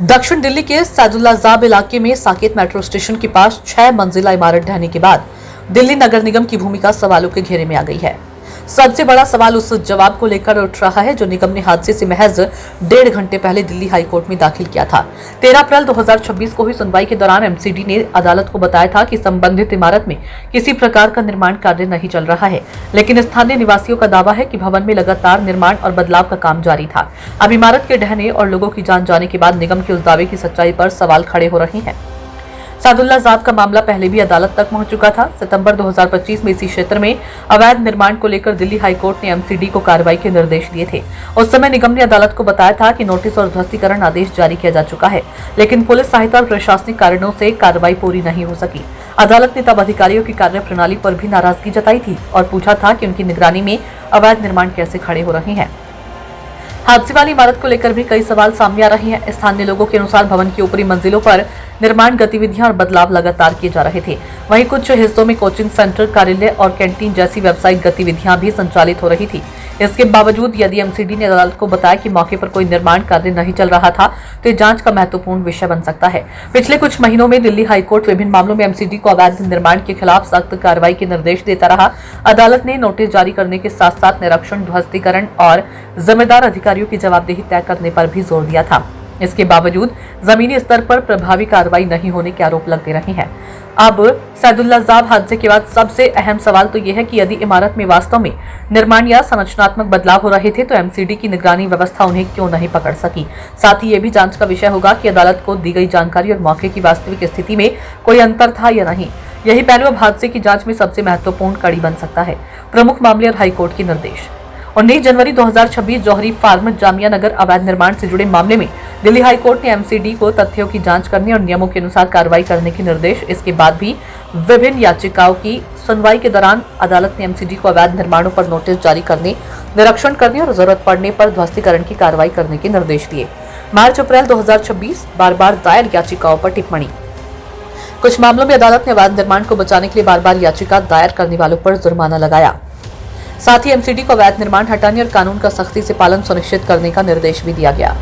दक्षिण दिल्ली के सैदुल्लाजाब इलाके में साकेत मेट्रो स्टेशन के पास 6 मंजिला इमारत ढहने के बाद दिल्ली नगर निगम की भूमिका सवालों के घेरे में आ गई है। सबसे बड़ा सवाल उस जवाब को लेकर उठ रहा है जो निगम ने हादसे से महज 1.5 घंटे पहले दिल्ली हाई कोर्ट में दाखिल किया था। 13 अप्रैल 2026 को हुई सुनवाई के दौरान एमसीडी ने अदालत को बताया था कि संबंधित इमारत में किसी प्रकार का निर्माण कार्य नहीं चल रहा है, लेकिन स्थानीय निवासियों का दावा है कि भवन में लगातार निर्माण और बदलाव का काम जारी था। अब इमारत के ढहने और लोगों की जान जाने के बाद निगम के उस दावे की सच्चाई पर सवाल खड़े हो रहे हैं। सैदुल्लाजाब का मामला पहले भी अदालत तक पहुंच चुका था। सितंबर 2025 में इसी क्षेत्र में अवैध निर्माण को लेकर दिल्ली हाईकोर्ट ने एमसीडी को कार्रवाई के निर्देश दिए थे। उस समय निगम ने अदालत को बताया था कि नोटिस और ध्वस्तीकरण आदेश जारी किया जा चुका है, लेकिन पुलिस सहायता और प्रशासनिक कारणों से कार्रवाई पूरी नहीं हो सकी। अदालत ने तब अधिकारियों की कार्य प्रणाली पर भी नाराजगी जताई थी और पूछा था कि उनकी निगरानी में अवैध निर्माण कैसे खड़े हो रहे हैं। हादसे वाली इमारत को लेकर भी कई सवाल सामने आ रहे हैं। स्थानीय लोगों के अनुसार भवन की ऊपरी मंजिलों पर निर्माण गतिविधियां और बदलाव लगातार किए जा रहे थे। वहीं कुछ हिस्सों में कोचिंग सेंटर, कार्यालय और कैंटीन जैसी व्यावसायिक गतिविधियां भी संचालित हो रही थी। इसके बावजूद यदि एमसीडी ने अदालत को बताया कि मौके पर कोई निर्माण कार्य नहीं चल रहा था, तो जांच का महत्वपूर्ण विषय बन सकता है। पिछले कुछ महीनों में दिल्ली हाईकोर्ट विभिन्न मामलों में एमसीडी को अवैध निर्माण के खिलाफ सख्त कार्रवाई के निर्देश देता रहा। अदालत ने नोटिस जारी करने के साथ साथ निरीक्षण, ध्वस्तीकरण और जिम्मेदार अधिकारियों की जवाबदेही तय करने पर भी जोर दिया था। इसके बावजूद जमीनी स्तर पर प्रभावी कार्रवाई नहीं होने के आरोप लगते रहे हैं। अब सैदुल्लाजाब हादसे के बाद सबसे अहम सवाल तो यह है कि यदि इमारत में वास्तव में निर्माण या संरचनात्मक बदलाव हो रहे थे तो एमसीडी की निगरानी व्यवस्था उन्हें क्यों नहीं पकड़ सकी। साथ ही यह भी जांच का विषय होगा कि अदालत को दी गई जानकारी और मौके की वास्तविक स्थिति में कोई अंतर था या नहीं। यही पहलू अब हादसे की जांच में सबसे महत्वपूर्ण कड़ी बन सकता है। प्रमुख मामले और हाईकोर्ट के निर्देश। 19 जनवरी 2026 जौहरी फार्म जामिया नगर अवैध निर्माण से जुड़े मामले में दिल्ली हाईकोर्ट ने एमसीडी को तथ्यों की जांच करने और नियमों के अनुसार कार्रवाई करने के निर्देश। इसके बाद भी विभिन्न याचिकाओं की सुनवाई के दौरान अदालत ने एमसीडी को अवैध निर्माणों पर नोटिस जारी करने, निरीक्षण करने और जरूरत पड़ने पर ध्वस्तीकरण की कार्रवाई करने के निर्देश दिए। मार्च अप्रैल 2026 बार-बार दायर याचिकाओं पर टिप्पणी। कुछ मामलों में अदालत ने अवैध निर्माण को बचाने के लिए बार-बार याचिका दायर करने वालों पर जुर्माना लगाया। साथ ही एमसीडी को अवैध निर्माण हटाने और कानून का सख्ती से पालन सुनिश्चित करने का निर्देश भी दिया गया।